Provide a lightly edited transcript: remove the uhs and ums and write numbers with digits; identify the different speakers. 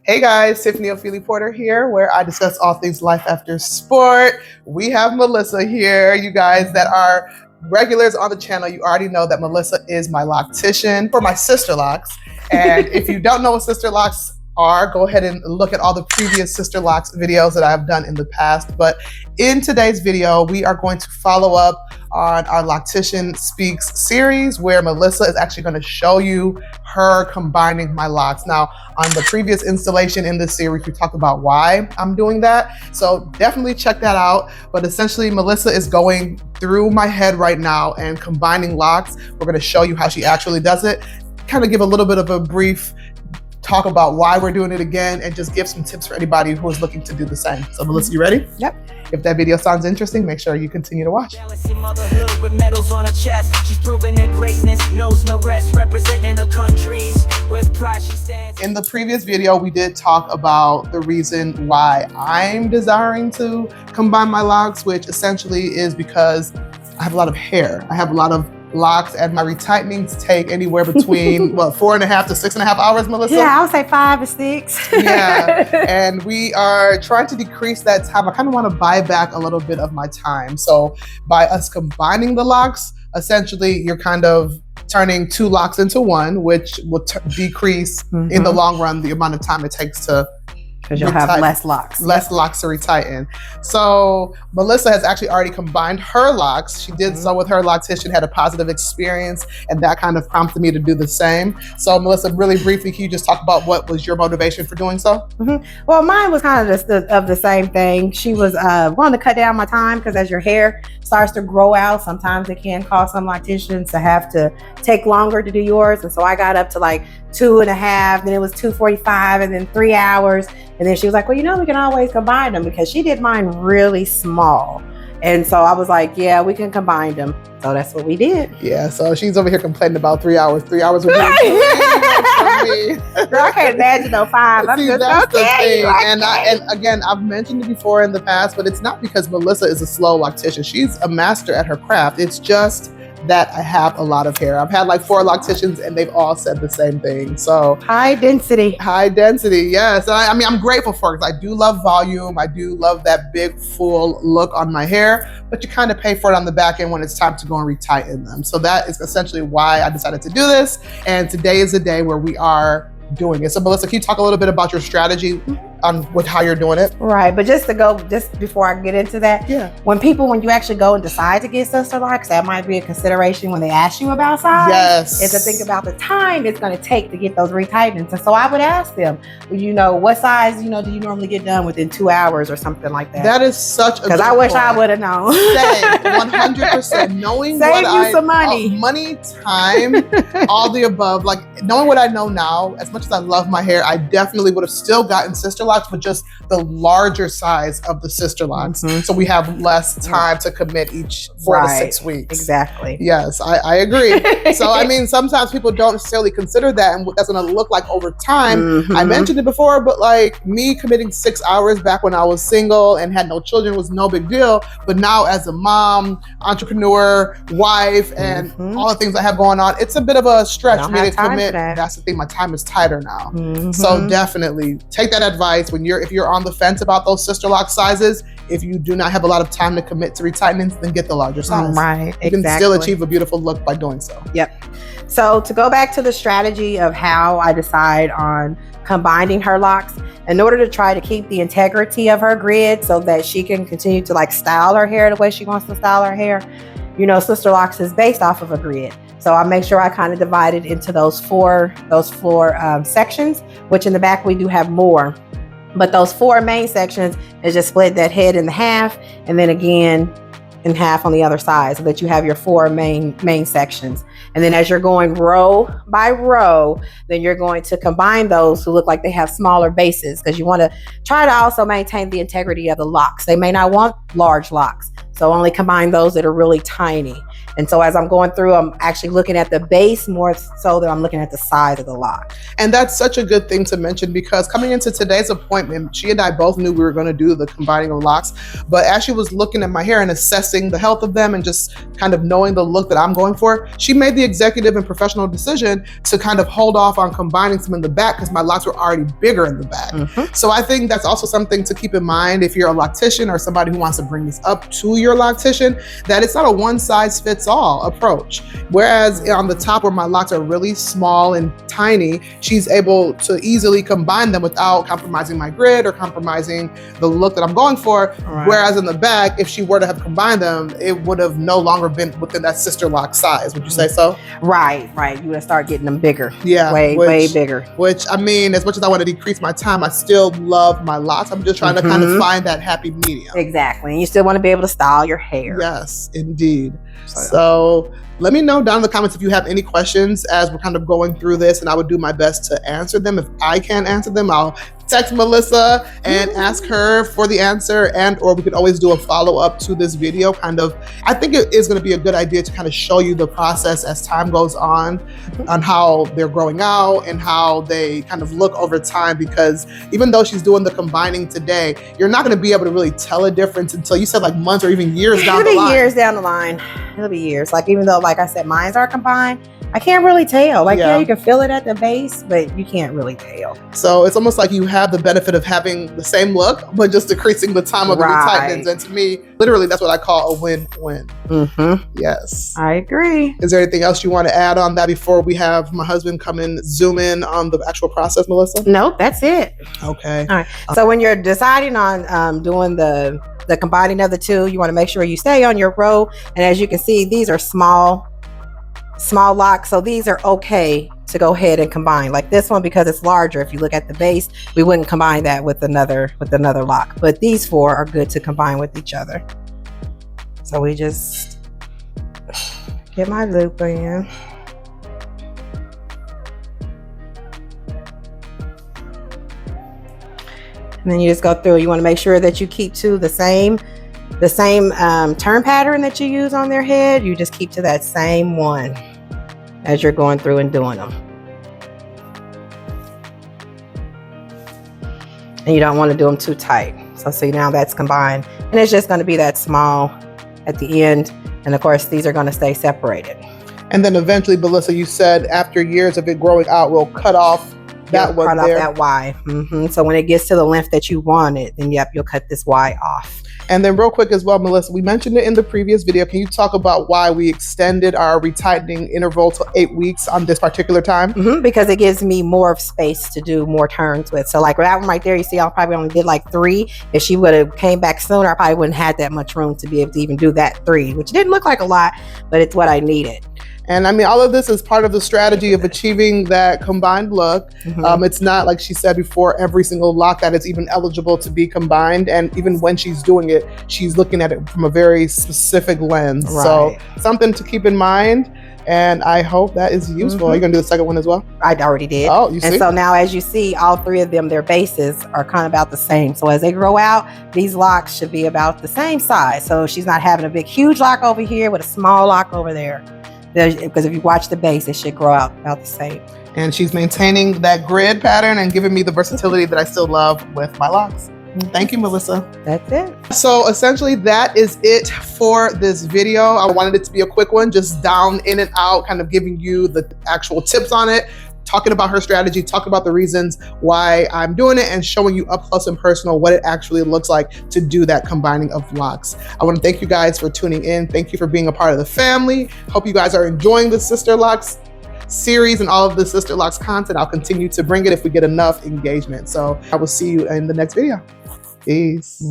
Speaker 1: Hey guys, Tiffany Ofili Porter here, where I discuss all things life after sport. We have Melissa here. You guys that are regulars on the channel, you already know that Melissa is my loctician for my Sisterlocks. And if you don't know what Sisterlocks are, go ahead and look at all the previous Sisterlocks videos that I've done in the past. But in today's video, we are going to follow up on our Loctician Speaks series, where Melissa is actually going to show you her combining my locks. Now, on the previous installation in this series, we talked about why I'm doing that. So definitely check that out. But essentially, Melissa is going through my head right now and combining locks. We're going to show you how she actually does it, kind of give a little bit of a brief talk about why we're doing it again, and just give some tips for anybody who is looking to do the same. So Melissa, you ready?
Speaker 2: Yep.
Speaker 1: If that video sounds interesting, make sure you continue to watch.
Speaker 3: With medals on her chest, she's proven her greatness, knows no rest, representing the countries with pride she stands.
Speaker 1: In the previous video, we did talk about the reason why I'm desiring to combine my locks, which essentially is because I have a lot of hair. I have a lot of locks, and my retightnings take anywhere between 4.5 to 6.5 hours, Melissa?
Speaker 2: Yeah, I would say 5 to 6.
Speaker 1: Yeah, and we are trying to decrease that time. I kind of want to buy back a little bit of my time. So by us combining the locks, essentially you're kind of turning 2 locks into 1, which will decrease in the long run the amount of time it takes to,
Speaker 2: because you'll have less locks.
Speaker 1: Less locks to retighten. So Melissa has actually already combined her locks. She did so with her loctician, had a positive experience, and that kind of prompted me to do the same. So Melissa, really briefly, can you just talk about what was your motivation for doing so?
Speaker 2: Well, mine was kind of the same thing. She was wanting to cut down my time, because as your hair starts to grow out, sometimes it can cause some locticians to have to take longer to do yours. And so I got up to like 2.5, then it was 2:45, and then 3 hours. And then she was like, well, we can always combine them, because she did mine really small. And so I was like, yeah, we can combine them. So that's what we did.
Speaker 1: Yeah, so she's over here complaining about 3 hours. 3 hours would be for me.
Speaker 2: Girl, I can't imagine no 5. I'm just
Speaker 1: that's the
Speaker 2: okay.
Speaker 1: thing. And again, I've mentioned it before in the past, but it's not because Melissa is a slow loctician. She's a master at her craft. It's just that I have a lot of hair. I've had like 4 locticians, and they've all said the same thing. So
Speaker 2: High density,
Speaker 1: yes. And I mean, I'm grateful for it, because I do love volume. I do love that big, full look on my hair, but you kind of pay for it on the back end when it's time to go and retighten them. So that is essentially why I decided to do this. And today is the day where we are doing it. So Melissa, can you talk a little bit about your strategy on with how you're doing it?
Speaker 2: Right, but just before I get into that, when you actually go and decide to get Sisterlocks, that might be a consideration when they ask you about size.
Speaker 1: Yes.
Speaker 2: Is to think about the time it's going to take to get those retightenings. And so I would ask them, what size, do you normally get done within 2 hours or something like that?
Speaker 1: That is such a
Speaker 2: because I wish I would have known.
Speaker 1: Same, 100%. Knowing
Speaker 2: Save you some money.
Speaker 1: Money, time, all the above. Like, knowing what I know now, as much as I love my hair, I definitely would have still gotten Sisterlocks, but just the larger size of the Sisterlocks. So we have less time to commit each 4 to 6 weeks.
Speaker 2: Exactly.
Speaker 1: Yes, I agree. So, I mean, sometimes people don't necessarily consider that and what that's going to look like over time. I mentioned it before, but like me committing 6 hours back when I was single and had no children was no big deal. But now as a mom, entrepreneur, wife, and all the things I have going on, it's a bit of a stretch for me to commit. That's the thing. My time is tighter now. So definitely take that advice if you're on the fence about those Sisterlock sizes. If you do not have a lot of time to commit to retightens, then get the larger size.
Speaker 2: Right,
Speaker 1: you can still achieve a beautiful look by doing so.
Speaker 2: Yep. So to go back to the strategy of how I decide on combining her locks, in order to try to keep the integrity of her grid so that she can continue to style her hair the way she wants to style her hair, Sisterlocks is based off of a grid. So I make sure I kind of divide it into those four sections, which in the back we do have more. But those 4 main sections is just split that head in half, and then again in half on the other side, so that you have your 4 main sections. And then as you're going row by row, then you're going to combine those to look like they have smaller bases, because you want to try to also maintain the integrity of the locks. They may not want large locks, so only combine those that are really tiny. And so as I'm going through, I'm actually looking at the base more so than I'm looking at the size of the lock.
Speaker 1: And that's such a good thing to mention, because coming into today's appointment, she and I both knew we were going to do the combining of locks. But as she was looking at my hair and assessing the health of them and just kind of knowing the look that I'm going for, she made the executive and professional decision to kind of hold off on combining some in the back because my locks were already bigger in the back. So I think that's also something to keep in mind if you're a loctician or somebody who wants to bring this up to your loctician, that it's not a one size fits all approach. Whereas on the top where my locks are really small and tiny, she's able to easily combine them without compromising my grid or compromising the look that I'm going for. Whereas in the back, if she were to have combined them, it would have no longer been within that Sisterlock size. Would you say so?
Speaker 2: Right. You would start getting them bigger.
Speaker 1: Yeah.
Speaker 2: Way bigger.
Speaker 1: Which, I mean, as much as I want to decrease my time, I still love my locks. I'm just trying to kind of find that happy medium.
Speaker 2: Exactly. And you still want to be able to style your hair.
Speaker 1: Yes, indeed. So let me know down in the comments if you have any questions as we're kind of going through this, and I would do my best to answer them. If I can't answer them, I'll text Melissa and ask her for the answer, and or we could always do a follow-up to this video. I think it is going to be a good idea to kind of show you the process as time goes on how they're growing out and how they kind of look over time, because even though she's doing the combining today, you're not going to be able to really tell a difference until, you said, like months or even years down the line.
Speaker 2: It'll be years down the line. It'll be years. Like, even though, like I said, mines are combined, I can't really tell. Like, yeah, you can feel it at the base, but you can't really tell.
Speaker 1: So it's almost like you have the benefit of having the same look, but just decreasing the time of the retightenings. And to me, literally, that's what I call a win-win. Yes.
Speaker 2: I agree.
Speaker 1: Is there anything else you want to add on that before we have my husband come in, zoom in on the actual process, Melissa?
Speaker 2: Nope, that's it.
Speaker 1: Okay.
Speaker 2: All right. So when you're deciding on doing the combining of the two, you want to make sure you stay on your row. And as you can see, these are small locks, so these are okay to go ahead and combine. Like this one, because it's larger, if you look at the base, we wouldn't combine that with another lock, but these four are good to combine with each other. So we just get my loop in. And then you just go through. You want to make sure that you keep to the same turn pattern that you use on their head. You just keep to that same one as you're going through and doing them. And you don't want to do them too tight. So see, now that's combined, and it's just going to be that small at the end. And of course, these are going to stay separated.
Speaker 1: And then eventually, Melissa, you said after years of it growing out, we'll cut off that one
Speaker 2: cut
Speaker 1: there.
Speaker 2: Off that Y. So when it gets to the length that you want it, then yep, you'll cut this Y off.
Speaker 1: And then real quick as well, Melissa, we mentioned it in the previous video. Can you talk about why we extended our retightening interval to 8 weeks on this particular time?
Speaker 2: Because it gives me more space to do more turns with. So like that one right there, you see I probably only did like 3. If she would have came back sooner, I probably wouldn't have had that much room to be able to even do that 3, which didn't look like a lot, but it's what I needed.
Speaker 1: And I mean, all of this is part of the strategy of achieving that combined look. It's not, like she said before, every single lock that is even eligible to be combined. And even when she's doing it, she's looking at it from a very specific lens. So something to keep in mind. And I hope that is useful. Are you gonna do the second one as well?
Speaker 2: I already did.
Speaker 1: Oh, you see?
Speaker 2: And so now, as you see, all 3 of them, their bases are kind of about the same. So as they grow out, these locks should be about the same size. So she's not having a big, huge lock over here with a small lock over there. Because if you watch the base, it should grow out about the same.
Speaker 1: And she's maintaining that grid pattern and giving me the versatility that I still love with my locks. Thank you, Melissa.
Speaker 2: That's it.
Speaker 1: So essentially that is it for this video. I wanted it to be a quick one, just down, in and out, kind of giving you the actual tips on it, talking about her strategy, talking about the reasons why I'm doing it, and showing you up close and personal what it actually looks like to do that combining of locks. I want to thank you guys for tuning in. Thank you for being a part of the family. Hope you guys are enjoying the Sisterlocks series and all of the Sisterlocks content. I'll continue to bring it if we get enough engagement. So I will see you in the next video. Peace.